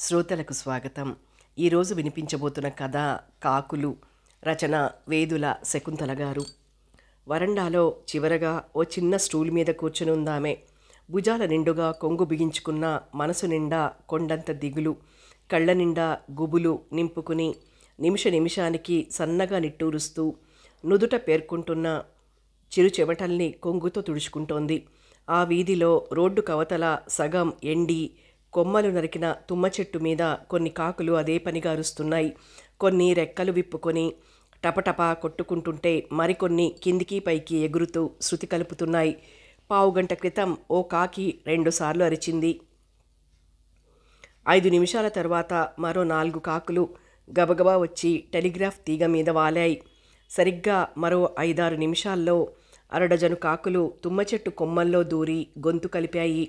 శ్రోతలకు స్వాగతం. ఈరోజు వినిపించబోతున్న కథ కాకులు. రచన వేదుల శకుంతల గారు. వరండాలో చివరగా ఓ చిన్న స్టూల్ మీద కూర్చుని ఉందామె. భుజాల నిండుగా కొంగు బిగించుకున్న, మనసు నిండా కొండంత దిగులు, కళ్ళ నిండా గుబులు నింపుకుని నిమిష నిమిషానికి సన్నగా నిట్టూరుస్తూ నుదుట పేర్కొంటున్న చిరు చెమటల్ని కొంగుతో తుడుచుకుంటోంది. ఆ వీధిలో రోడ్డు కవతల సగం ఎండి కొమ్మలు నరికిన తుమ్మ చెట్టు మీద కొన్ని కాకులు అదే పనిగా అరుస్తున్నాయి. కొన్ని రెక్కలు విప్పుకొని టపటపా కొట్టుకుంటుంటే మరికొన్ని కిందికి పైకి ఎగురుతూ శృతి కలుపుతున్నాయి. పావుగంట క్రితం ఓ కాకి 2 సార్లు అరిచింది. 5 నిమిషాల తర్వాత మరో 4 కాకులు గబగబా వచ్చి టెలిగ్రాఫ్ తీగ మీద వాలాయి. సరిగ్గా మరో 5-6 నిమిషాల్లో అరడజను కాకులు తుమ్మ చెట్టు కొమ్మల్లో దూరి గొంతు కలిపాయి.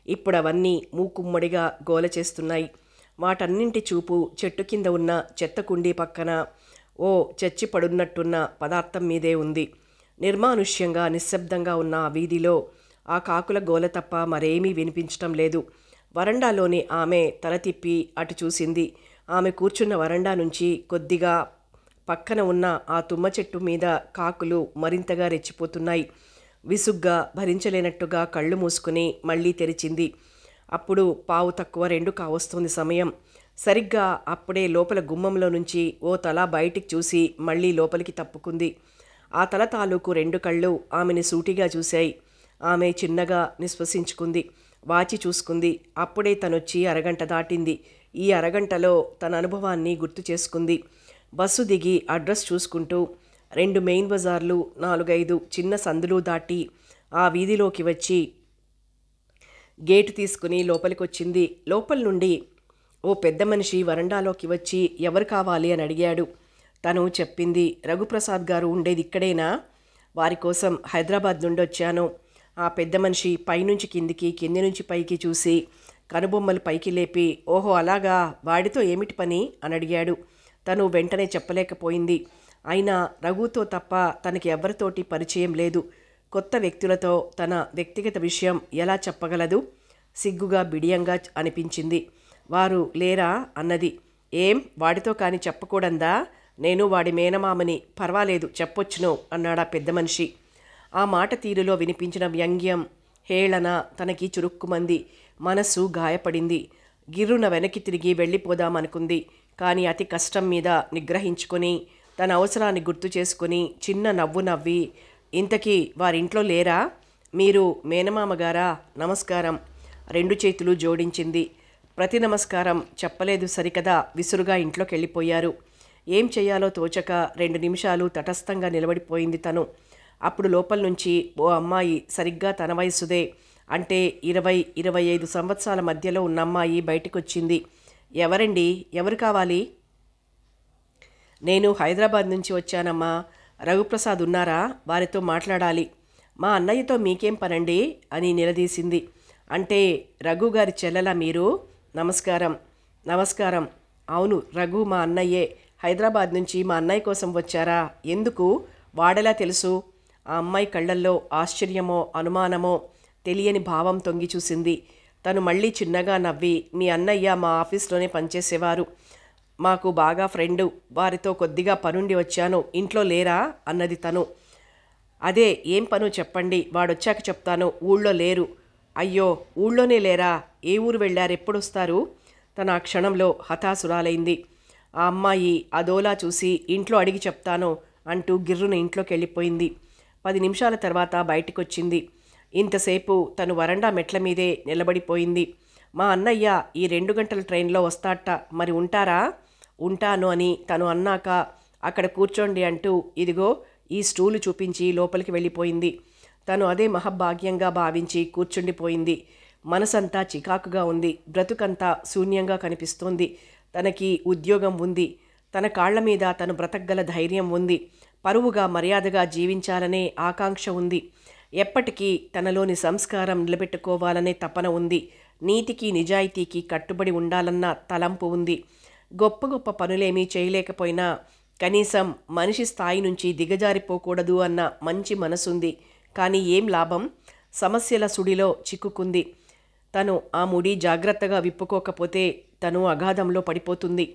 ఇప్పుడు అవన్నీ మూకుమ్మడిగా గోల చేస్తున్నాయి. వాటన్నింటి చూపు చెట్టు కింద ఉన్న చెత్త కుండీ పక్కన ఓ చచ్చి పడున్నట్టున్న పదార్థం మీదే ఉంది. నిర్మానుష్యంగా నిశ్శబ్దంగా ఉన్న ఆ వీధిలో ఆ కాకుల గోల తప్ప మరేమీ వినిపించటం లేదు. వరండాలోని ఆమె తల తిప్పి అటు చూసింది. ఆమె కూర్చున్న వరండా నుంచి కొద్దిగా పక్కన ఉన్న ఆ తుమ్మ చెట్టు మీద కాకులు మరింతగా రెచ్చిపోతున్నాయి. విసుగ్గా భరించలేనట్టుగా కళ్ళు మూసుకుని మళ్ళీ తెరిచింది. అప్పుడు 2:15 కావస్తోంది సమయం. సరిగ్గా అప్పుడే లోపల గుమ్మంలో నుంచి ఓ తల బయటికి చూసి మళ్ళీ లోపలికి తప్పుకుంది. ఆ తల తాలూకు 2 కళ్ళు ఆమెని సూటిగా చూశాయి. ఆమె చిన్నగా నిశ్వసించుకుంది. వాచి చూసుకుంది. అప్పుడే తనొచ్చి అరగంట దాటింది. ఈ అరగంటలో తన అనుభవాన్ని గుర్తు చేసుకుంది. బస్సు దిగి అడ్రస్ చూసుకుంటూ 2 మెయిన్ బజార్లు, 4-5 చిన్న సందులు దాటి ఆ వీధిలోకి వచ్చి గేటు తీసుకుని లోపలికొచ్చింది. లోపల నుండి ఓ పెద్ద మనిషి వరండాలోకి వచ్చి ఎవరు కావాలి అని అడిగాడు. తను చెప్పింది, రఘుప్రసాద్ గారు ఉండేది ఇక్కడేనా? వారి కోసం హైదరాబాద్ నుండి వచ్చాను. ఆ పెద్ద మనిషి పైనుంచి కిందికి, కింది నుంచి పైకి చూసి కనుబొమ్మలు పైకి లేపి, ఓహో అలాగా, వాడితో ఏమిటి పని అని అడిగాడు. తను వెంటనే చెప్పలేకపోయింది. అయినా రఘుతో తప్ప తనకి ఎవరితోటి పరిచయం లేదు. కొత్త వ్యక్తులతో తన వ్యక్తిగత విషయం ఎలా చెప్పగలదు? సిగ్గుగా బిడియంగా అనిపించింది. వారు లేరా అన్నది. ఏం, వాడితో కాని చెప్పకూడందా? నేను వాడి మేనమామని, పర్వాలేదు చెప్పొచ్చును అన్నాడా పెద్ద మనిషి. ఆ మాట తీరులో వినిపించిన వ్యంగ్యం, హేళన తనకి చురుక్కుమంది. మనస్సు గాయపడింది. గిర్రున వెనక్కి తిరిగి వెళ్ళిపోదామనుకుంది. కానీ అతి కష్టం మీద నిగ్రహించుకొని తన అవసరాన్ని గుర్తు చేసుకుని చిన్న నవ్వు నవ్వి, ఇంతకీ వారింట్లో లేరా? మీరు మేనమామగారా? నమస్కారం. 2 చేతులు జోడించింది. ప్రతి నమస్కారం చెప్పలేదు సరికదా, విసురుగా ఇంట్లోకి వెళ్ళిపోయారు. ఏం చెయ్యాలో తోచక 2 నిమిషాలు తటస్థంగా నిలబడిపోయింది తను. అప్పుడు లోపల నుంచి ఓ అమ్మాయి, సరిగ్గా తన వయసుదే, అంటే 20-25 సంవత్సరాల మధ్యలో ఉన్న అమ్మాయి బయటకొచ్చింది. ఎవరండి? ఎవరు కావాలి? నేను హైదరాబాద్ నుంచి వచ్చానమ్మా. రఘుప్రసాద్ ఉన్నారా? వారితో మాట్లాడాలి. మా అన్నయ్యతో మీకేం పనండి అని నిలదీసింది. అంటే రఘు గారి చెల్లెలా మీరు? నమస్కారం. నమస్కారం. అవును, రఘు మా అన్నయ్యే. హైదరాబాద్ నుంచి మా అన్నయ్య కోసం వచ్చారా? ఎందుకు? వాడెలా తెలుసు? ఆ అమ్మాయి కళ్ళల్లో ఆశ్చర్యమో అనుమానమో తెలియని భావం తొంగి చూసింది. తను మళ్ళీ చిన్నగా నవ్వి, మీ అన్నయ్య మా ఆఫీస్లోనే పనిచేసేవారు. మాకు బాగా ఫ్రెండు. వారితో కొద్దిగా పనుండి వచ్చాను. ఇంట్లో లేరా అన్నది తను. అదే, ఏం పను చెప్పండి, వాడొచ్చాక చెప్తాను. ఊళ్ళో లేరు. అయ్యో, ఊళ్ళోనే లేరా? ఏ ఊరు వెళ్ళారు? ఎప్పుడొస్తారు? తన ఆ క్షణంలో హతాశురాలైంది. ఆ అమ్మాయి అదోలా చూసి, ఇంట్లో అడిగి చెప్తాను అంటూ గిర్రున ఇంట్లోకి వెళ్ళిపోయింది. 10 నిమిషాల తర్వాత బయటికొచ్చింది. ఇంతసేపు తను వరండా మెట్ల మీదే నిలబడిపోయింది. మా అన్నయ్య ఈ 2 గంటల ట్రైన్లో వస్తాట, మరి ఉంటారా? ఉంటాను అని తను అన్నాక అక్కడ కూర్చోండి అంటూ ఇదిగో ఈ స్టూలు చూపించి లోపలికి వెళ్ళిపోయింది. తను అదే మహభాగ్యంగా భావించి కూర్చుండిపోయింది. మనసంతా చికాకుగా ఉంది. బ్రతుకంతా శూన్యంగా కనిపిస్తోంది. తనకి ఉద్యోగం ఉంది. తన కాళ్ల మీద తను బ్రతకగల ధైర్యం ఉంది. పరువుగా మర్యాదగా జీవించాలనే ఆకాంక్ష ఉంది. ఎప్పటికీ తనలోని సంస్కారం నిలబెట్టుకోవాలనే తపన ఉంది. నీతికి నిజాయితీకి కట్టుబడి ఉండాలన్న తలంపు ఉంది. గొప్ప గొప్ప పనులేమీ చేయలేకపోయినా కనీసం మనిషి స్థాయి నుంచి దిగజారిపోకూడదు అన్న మంచి మనసుంది. కానీ ఏం లాభం? సమస్యల సుడిలో చిక్కుకుంది. తను ఆ ముడి జాగ్రత్తగా విప్పుకోకపోతే తను అగాధంలో పడిపోతుంది.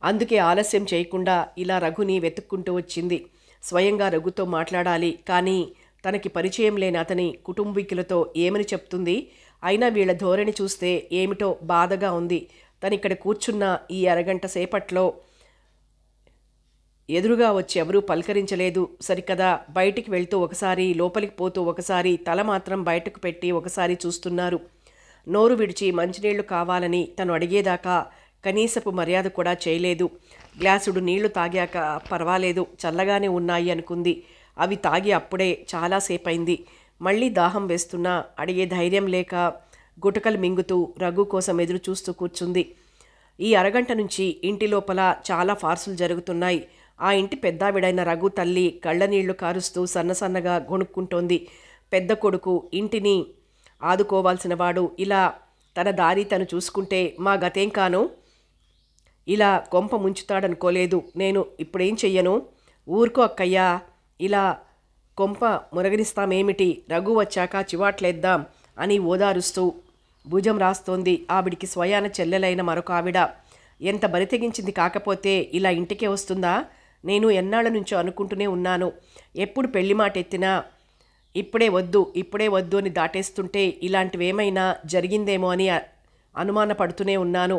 అందుకే ఆలస్యం చేయకుండా ఇలా రఘుని వెతుక్కుంటూ వచ్చింది. స్వయంగా రఘుతో మాట్లాడాలి, కానీ తనకి పరిచయం లేని అతని కుటుంబీకులతో ఏమని చెప్తుంది? అయినా వీళ్ల ధోరణి చూస్తే ఏమిటో బాధగా ఉంది. తనిక్కడ కూర్చున్న ఈ అరగంట సేపట్లో ఎదురుగా వచ్చి ఎవరూ పలకరించలేదు సరికదా. బయటికి వెళ్తూ ఒకసారి, లోపలికి పోతూ ఒకసారి, తల మాత్రం బయటకు పెట్టి ఒకసారి చూస్తున్నారు. నోరు విడిచి మంచినీళ్లు కావాలని తను అడిగేదాకా కనీసపు మర్యాద కూడా చేయలేదు. గ్లాసుడు నీళ్లు తాగాక పర్వాలేదు, చల్లగానే ఉన్నాయి అనుకుంది. అవి తాగి అప్పుడే చాలాసేపైంది. మళ్ళీ దాహం వేస్తున్నా అడిగే ధైర్యం లేక గుటకలు మింగుతూ రఘు కోసం ఎదురు చూస్తూ కూర్చుంది. ఈ అరగంట నుంచి ఇంటి లోపల చాలా ఫార్సులు జరుగుతున్నాయి. ఆ ఇంటి పెద్దావిడైన రఘు తల్లి కళ్ళనీళ్లు కారుస్తూ సన్నసన్నగా గొణుక్కుంటోంది. పెద్ద కొడుకు ఇంటిని ఆదుకోవాల్సిన వాడు ఇలా తన దారి తను చూసుకుంటే మా గతేం కాను? ఇలా కొంప ముంచుతాడనుకోలేదు. నేను ఇప్పుడేం చెయ్యను? ఊరుకో అక్కయ్యా, ఇలా కొంప మురగనిస్తామేమిటి? రఘు వచ్చాక చివాట్లేద్దాం అని ఓదారుస్తూ భుజం రాస్తోంది ఆవిడికి స్వయాన చెల్లెలైన మరొక ఆవిడ. ఎంత బరితెగించింది కాకపోతే ఇలా ఇంటికే వస్తుందా? నేను ఎన్నాళ్ళ నుంచో అనుకుంటూనే ఉన్నాను. ఎప్పుడు పెళ్లి మాట ఎత్తినా ఇప్పుడే వద్దు అని దాటేస్తుంటే ఇలాంటివేమైనా జరిగిందేమో అని అనుమానపడుతూనే ఉన్నాను.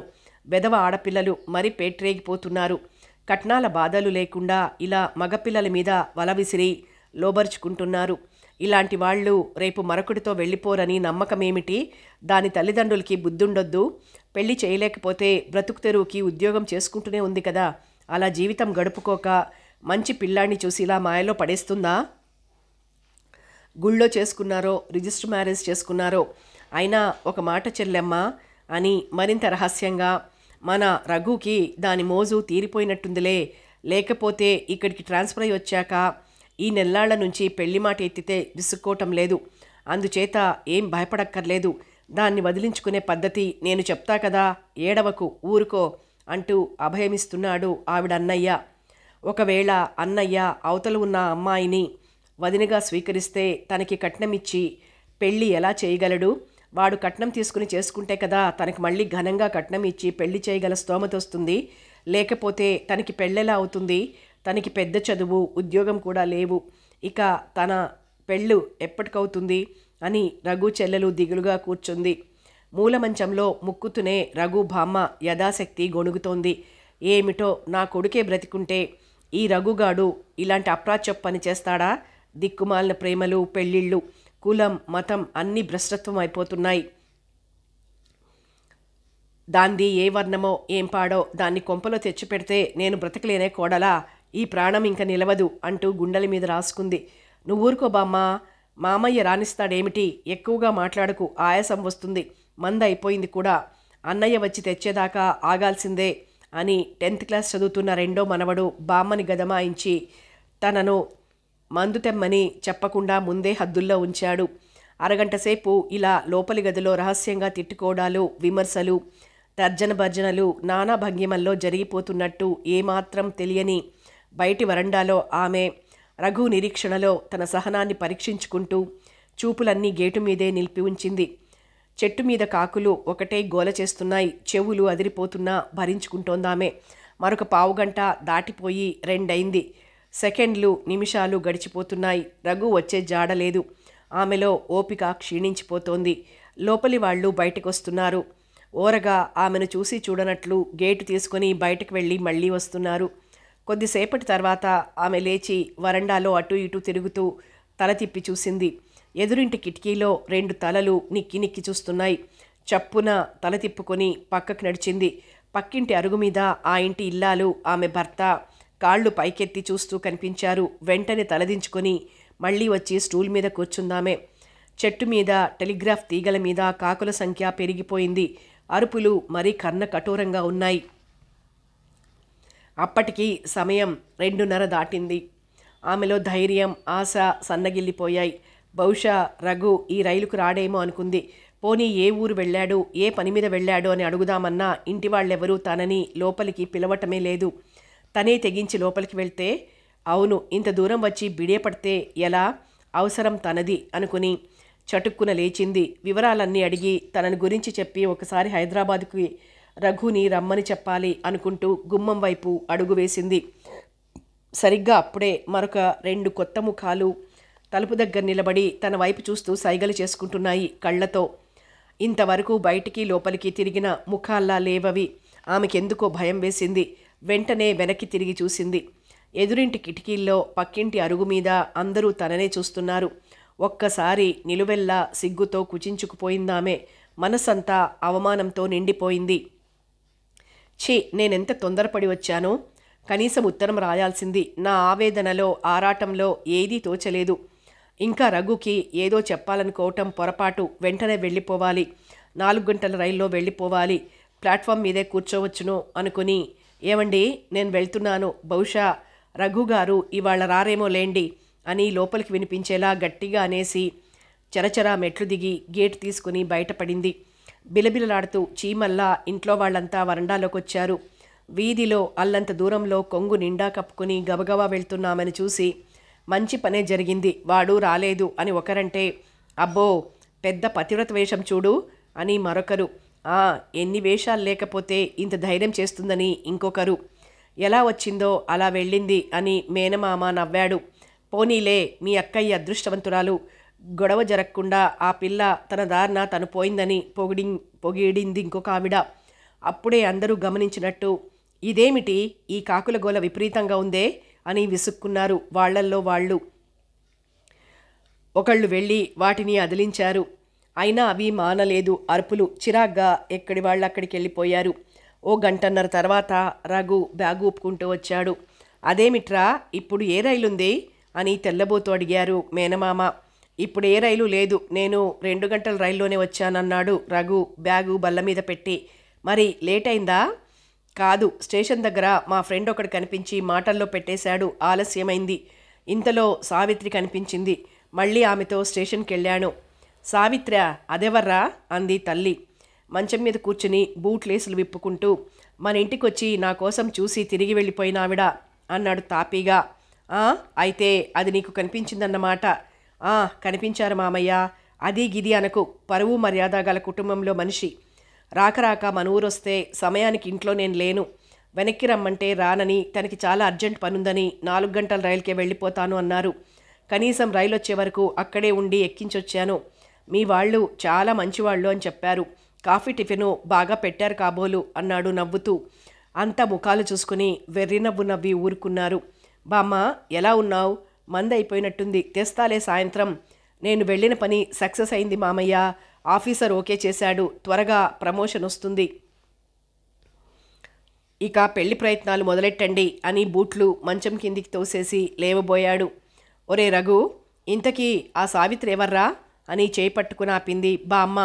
వెధవ ఆడపిల్లలు మరి పేట్రేగిపోతున్నారు. కట్నాల బాధలు లేకుండా ఇలా మగపిల్లల మీద వల విసిరి లోబరుచుకుంటున్నారు. ఇలాంటి వాళ్ళు రేపు మరొకటితో వెళ్ళిపోరని నమ్మకమేమిటి? దాని తల్లిదండ్రులకి బుద్ధుండొద్దు. పెళ్లి చేయలేకపోతే బ్రతుకు తెరువుకి ఉద్యోగం చేసుకుంటూనే ఉంది కదా. అలా జీవితం గడుపుకోక మంచి పిల్లాన్ని చూసి ఇలా మాయలో పడేస్తుందా? గుళ్ళో చేసుకున్నారో రిజిస్టర్ మ్యారేజ్ చేసుకున్నారో, అయినా ఒక మాట చెల్లెమ్మ అని మరింత రహస్యంగా, మన రఘుకి దాని మోజు తీరిపోయినట్టుందిలే. లేకపోతే ఇక్కడికి ట్రాన్స్ఫర్ అయ్యి వచ్చాక ఈ నెల్లాళ్ల నుంచి పెళ్లి మాట ఎత్తితే విసుక్కోవటం లేదు. అందుచేత ఏం భయపడక్కర్లేదు. దాన్ని వదిలించుకునే పద్ధతి నేను చెప్తా కదా, ఏడవకు, ఊరుకో అంటూ అభయమిస్తున్నాడు ఆవిడన్నయ్య. ఒకవేళ అన్నయ్య అవతల ఉన్న అమ్మాయిని వదినగా స్వీకరిస్తే తనకి కట్నమిచ్చి పెళ్ళి ఎలా చేయగలడు? వాడు కట్నం తీసుకుని చేసుకుంటే కదా తనకి మళ్ళీ ఘనంగా కట్నం ఇచ్చి పెళ్లి చేయగల స్తోమత వస్తుంది. లేకపోతే తనకి పెళ్ళెలా అవుతుంది? తనకి పెద్ద చదువు, ఉద్యోగం కూడా లేవు. ఇక తన పెళ్ళు ఎప్పటికవుతుంది అని రఘు చెల్లెలు దిగులుగా కూర్చుంది. మూలమంచంలో ముక్కుతూనే రఘు బామ్మ యథాశక్తి గొణుగుతోంది. ఏమిటో నా కొడుకే బ్రతికుంటే ఈ రఘుగాడు ఇలాంటి అప్రాచ్య పని చేస్తాడా? దిక్కుమాలిన ప్రేమలు, పెళ్ళిళ్ళు, కులం, మతం అన్నీ భ్రష్టత్వం అయిపోతున్నాయి. దాంది ఏ వర్ణమో ఏం పాడో దాన్ని కొంపలో తెచ్చిపెడితే నేను బ్రతకలేనే కోడలా, ఈ ప్రాణం ఇంక నిలవదు అంటూ గుండెల మీద రాసుకుంది. నువ్వూరుకో బామ్మా, మామయ్య రానిస్తాడేమిటి? ఎక్కువగా మాట్లాడకు, ఆయాసం వస్తుంది. మంద అయిపోయింది కూడా. అన్నయ్య వచ్చి తెచ్చేదాకా ఆగాల్సిందే అని 10th క్లాస్ చదువుతున్న రెండో మనవడు బామ్మని గదమాయించి తనను మందు తెమ్మని చెప్పకుండా ముందే హద్దుల్లో ఉంచాడు. అరగంట సేపు ఇలా లోపలి గదిలో రహస్యంగా తిట్టుకోవడాలు, విమర్శలు, తర్జన భర్జనలు నానా భంగిమల్లో జరిగిపోతున్నట్టు ఏమాత్రం తెలియని బయటి వరండాలో ఆమె రఘు నిరీక్షణలో తన సహనాన్ని పరీక్షించుకుంటూ చూపులన్నీ గేటు మీదే నిలిపి ఉంచింది. చెట్టు మీద కాకులు ఒకటే గోల చేస్తున్నాయి. చెవులు అదిరిపోతున్నా భరించుకుంటోందామె. మరొక పావుగంట దాటిపోయి 2 అయింది. సెకండ్లు, నిమిషాలు గడిచిపోతున్నాయి. రఘు వచ్చే జాడలేదు. ఆమెలో ఓపిక క్షీణించిపోతోంది. లోపలి వాళ్ళు బయటకొస్తున్నారు. ఓరగా ఆమెను చూసి చూడనట్లు గేటు తీసుకుని బయటకు వెళ్ళి మళ్ళీ వస్తున్నారు. కొద్దిసేపటి తర్వాత ఆమె లేచి వరండాలో అటూ ఇటూ తిరుగుతూ తల తిప్పి చూసింది. ఎదురింటి కిటికీలో 2 తలలు నిక్కి నిక్కి చూస్తున్నాయి. చప్పున తల తిప్పుకొని పక్కకు నడిచింది. పక్కింటి అరుగు మీద ఆ ఇంటి ఇల్లాలు, ఆమె భర్త కాళ్ళు పైకెత్తి చూస్తూ కనిపించారు. వెంటనే తలదించుకొని మళ్ళీ వచ్చి స్టూల్ మీద కూర్చుందామే. చెట్టు మీద, టెలిగ్రాఫ్ తీగల మీద కాకుల సంఖ్య పెరిగిపోయింది. అరుపులు మరీ కర్ణ కఠోరంగా ఉన్నాయి. అప్పటికి సమయం 2:30 దాటింది. ఆమెలో ధైర్యం, ఆశ సన్నగిల్లిపోయాయి. బహుశా రఘు ఈ రైలుకు రాడేమో అనుకుంది. పోనీ ఏ ఊరు వెళ్ళాడు, ఏ పని మీద వెళ్ళాడు అని అడుగుదామన్నా ఇంటి వాళ్ళెవరూ తనని లోపలికి పిలవటమే లేదు. తనే తెగించి లోపలికి వెళ్తే, అవును ఇంత దూరం వచ్చి బిడియపడితే ఎలా? అవసరం తనది అనుకుని చటుక్కున లేచింది. వివరాలన్నీ అడిగి తనని గురించి చెప్పి ఒకసారి హైదరాబాద్కి రఘుని రమ్మని చెప్పాలి అనుకుంటూ గుమ్మం వైపు అడుగు వేసింది. సరిగ్గా అప్పుడే మరొక 2 కొత్త ముఖాలు తలుపు దగ్గర నిలబడి తన వైపు చూస్తూ సైగలు చేసుకుంటున్నాయి కళ్ళతో. ఇంతవరకు బయటికి లోపలికి తిరిగిన ముఖాల్లా లేవవి. ఆమెకెందుకో భయం వేసింది. వెంటనే వెనక్కి తిరిగి చూసింది. ఎదురింటి కిటికీల్లో, పక్కింటి అరుగు మీద అందరూ తననే చూస్తున్నారు. ఒక్కసారి నిలువెల్లా సిగ్గుతో కుచించుకుపోయిందామె. మనసంతా అవమానంతో నిండిపోయింది. ఛీ, నేనెంత తొందరపడి వచ్చానో! కనీసం ఉత్తరం రాయాల్సింది. నా ఆవేదనలో, ఆరాటంలో ఏదీ తోచలేదు. ఇంకా రఘుకి ఏదో చెప్పాలనుకోవటం పొరపాటు. వెంటనే వెళ్ళిపోవాలి. 4 గంటల రైల్లో వెళ్ళిపోవాలి. ప్లాట్ఫామ్ మీదే కూర్చోవచ్చును అనుకుని, ఏమండి, నేను వెళ్తున్నాను. బహుశా రఘుగారు ఇవాళ రారేమో లేండి అని లోపలికి వినిపించేలా గట్టిగా అనేసి చరచరా మెట్లు దిగి గేట్ తీసుకుని బయటపడింది. బిలబిలలాడుతూ చీమల్లా ఇంట్లో వాళ్ళంతా వరండాలోకొచ్చారు. వీధిలో అల్లంత దూరంలో కొంగు నిండా కప్పుకుని గబగబా వెళ్తున్నామని చూసి, మంచి పనే జరిగింది, వాడు రాలేదు అని ఒకరంటే, అబ్బో పెద్ద పతివ్రత వేషం చూడు అని మరొకరు, ఎన్ని వేషాలు లేకపోతే ఇంత ధైర్యం చేస్తుందని ఇంకొకరు, ఎలా వచ్చిందో అలా వెళ్ళింది అని మేనమామ నవ్వాడు. పోనీలే, మీ అక్కయ్య అదృష్టవంతురాలు, గొడవ జరగకుండా ఆ పిల్ల తన దారిన తను పోయిందని పొగిడింది ఇంకొక ఆవిడ. అప్పుడే అందరూ గమనించినట్టు, ఇదేమిటి ఈ కాకుల గోల విపరీతంగా ఉందే అని విసుక్కున్నారు వాళ్లల్లో వాళ్ళు. ఒకళ్ళు వెళ్ళి వాటిని అదిలించారు. అయినా అవి మానలేదు అరుపులు. చిరాగ్గా ఎక్కడి వాళ్ళు అక్కడికి వెళ్ళిపోయారు. ఓ గంటన్నర తర్వాత రఘు బ్యాగు ఊపుకుంటూ వచ్చాడు. అదేమిట్రా, ఇప్పుడు ఏ రైలుంది అని తెల్లబోతూ అడిగారు మేనమామ. ఇప్పుడు ఏ రైలు లేదు, నేను 2 గంటల రైల్లోనే వచ్చానన్నాడు రఘు బ్యాగు బల్ల మీద పెట్టి. మరి లేట్ అయిందా? కాదు, స్టేషన్ దగ్గర మా ఫ్రెండ్ ఒకడు కనిపించి మాటల్లో పెట్టేశాడు, ఆలస్యమైంది. ఇంతలో సావిత్రి కనిపించింది. మళ్ళీ ఆమెతో స్టేషన్కి వెళ్ళాను. సావిత్ర్యా, అదెవర్రా అంది తల్లి మంచం మీద కూర్చుని బూట్లేసులు విప్పుకుంటూ. మన ఇంటికొచ్చి నా కోసం చూసి తిరిగి వెళ్ళిపోయినావిడ అన్నాడు తాపీగా. అయితే అది నీకు కనిపించిందన్నమాట. కనిపించారు మామయ్య. అది గిది అనకు, పరువు మర్యాద గల కుటుంబంలో మనిషి. రాక మన ఊరొస్తే సమయానికి ఇంట్లో నేను లేను. వెనక్కి రమ్మంటే రానని, తనకి చాలా అర్జెంట్ పనుందని 4 గంటల రైలుకే వెళ్ళిపోతాను అన్నారు. కనీసం రైలు వచ్చే వరకు అక్కడే ఉండి ఎక్కించొచ్చాను. మీ వాళ్ళు చాలా మంచివాళ్ళు అని చెప్పారు. కాఫీ టిఫిను బాగా పెట్టారు కాబోలు అన్నాడు నవ్వుతూ. అంతా ముఖాలు చూసుకుని వెర్రి నవ్వు నవ్వి ఊరుకున్నారు. బామ్మ, ఎలా ఉన్నావు? మంది అయిపోయినట్టుంది, తెస్తాలే సాయంత్రం. నేను వెళ్ళిన పని సక్సెస్ అయింది మామయ్య. ఆఫీసర్ ఓకే చేశాడు. త్వరగా ప్రమోషన్ వస్తుంది. ఇక పెళ్లి ప్రయత్నాలు మొదలెట్టండి అని బూట్లు మంచం కిందికి తోసేసి లేవబోయాడు. ఒరే రఘు, ఇంతకీ ఆ సావిత్రి ఎవర్రా అని చేపట్టుకుని ఆపింది బామ్మ.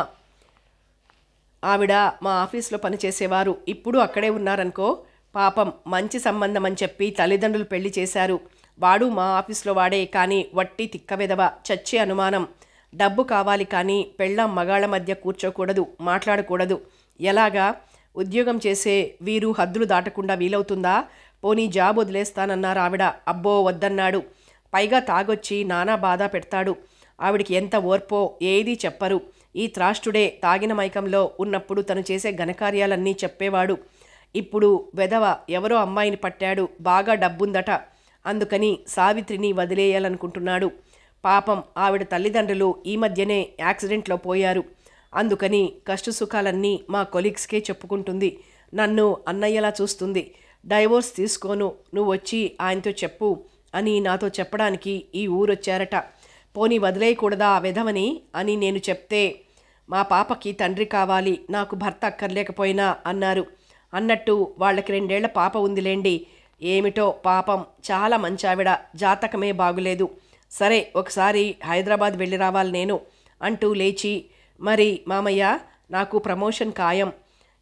ఆవిడ మా ఆఫీస్లో పనిచేసేవారు. ఇప్పుడు అక్కడే ఉన్నారనుకో. పాపం, మంచి సంబంధం అని చెప్పి తల్లిదండ్రులు పెళ్లి చేశారు. వాడు మా ఆఫీస్లో వాడే, కానీ వట్టి తిక్కవెదవ. చచ్చే అనుమానం. డబ్బు కావాలి కానీ పెళ్ళాం మగాళ్ళ మధ్య కూర్చోకూడదు, మాట్లాడకూడదు. ఎలాగా? ఉద్యోగం చేసే వీరు హద్దులు దాటకుండా వీలవుతుందా? పోనీ జాబ్ వదిలేస్తానన్నారు ఆవిడ. అబ్బో వద్దన్నాడు. పైగా తాగొచ్చి నానా బాధ పెడతాడు. ఆవిడికి ఎంత ఓర్పో, ఏదీ చెప్పరు. ఈ త్రాష్టుడే తాగిన మైకంలో ఉన్నప్పుడు తను చేసే ఘనకార్యాలన్నీ చెప్పేవాడు. ఇప్పుడు వెధవ ఎవరో అమ్మాయిని పట్టాడు, బాగా డబ్బుందట. అందుకని సావిత్రిని వదిలేయాలనుకుంటున్నాడు. పాపం, ఆవిడ తల్లిదండ్రులు ఈ మధ్యనే యాక్సిడెంట్లో పోయారు. అందుకని కష్టసుఖాలన్నీ మా కొలీగ్స్కే చెప్పుకుంటుంది. నన్ను అన్నయ్యలా చూస్తుంది. డైవోర్స్ తీసుకోను, నువ్వు వచ్చి ఆయనతో చెప్పు అని నాతో చెప్పడానికి ఈ ఊరొచ్చారట. పోనీ వదిలేయకూడదా ఆ విధవని అని నేను చెప్తే, మా పాపకి తండ్రి కావాలి, నాకు భర్త అక్కర్లేకపోయినా అన్నారు. అన్నట్టు వాళ్ళకి 2 ఏళ్ల పాప ఉందిలేండి. ఏమిటో పాపం, చాలా మంచి ఆవిడ, జాతకమే బాగులేదు. సరే, ఒకసారి హైదరాబాద్ వెళ్ళి రావాలి నేను అంటూ లేచి, మరి మామయ్య, నాకు ప్రమోషన్ ఖాయం.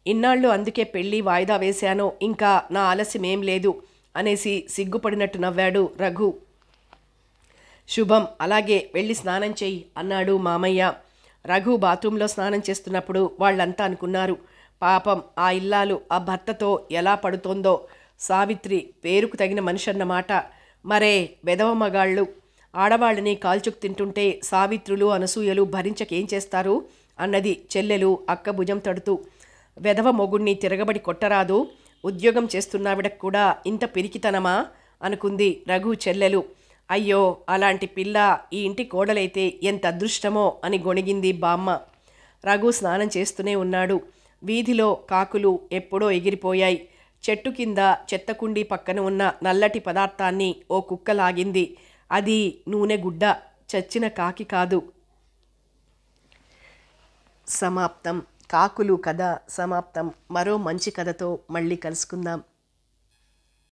ఇన్నాళ్ళు అందుకే పెళ్ళి వాయిదా వేశాను. ఇంకా నా ఆలస్యం ఏం లేదు అనేసి సిగ్గుపడినట్టు నవ్వాడు రఘు. శుభం, అలాగే వెళ్ళి స్నానం చెయ్యి అన్నాడు మామయ్య. రఘు బాత్రూంలో స్నానం చేస్తున్నప్పుడు వాళ్ళంతా అనుకున్నారు, పాపం ఆ ఇల్లాలు ఆ భర్తతో ఎలా పడుతోందో. సావిత్రి పేరుకు తగిన మనిషి అన్నమాట. మరే వెధవ మగాళ్ళు. ఆడవాళ్ళని కాల్చుకు తింటుంటే సావిత్రులు అనసూయలు భరించకేం చేస్తారు అన్నది చెల్లెలు అక్క భుజం తడుతూ. వెధవ మొగుణ్ణి తిరగబడి కొట్టరాదు, ఉద్యోగం చేస్తున్నావిడకు కూడా ఇంత పిరికితనమా అనుకుంది రఘు చెల్లెలు. అయ్యో, అలాంటి పిల్ల ఈ ఇంటి కోడలైతే ఎంత అదృష్టమో అని గొణిగింది బామ్మ. రఘు స్నానం చేస్తూనే ఉన్నాడు. వీధిలో కాకులు ఎప్పుడో ఎగిరిపోయాయి. చెట్టు కింద చెత్తకుండీ పక్కన ఉన్న నల్లటి పదార్థాన్ని ఓ కుక్క లాగింది. అది నూనె గుడ్డ, చచ్చిన కాకి కాదు. సమాప్తం. కాకులు కథ సమాప్తం. మరో మంచి కథతో మళ్ళీ కలుసుకుందాం.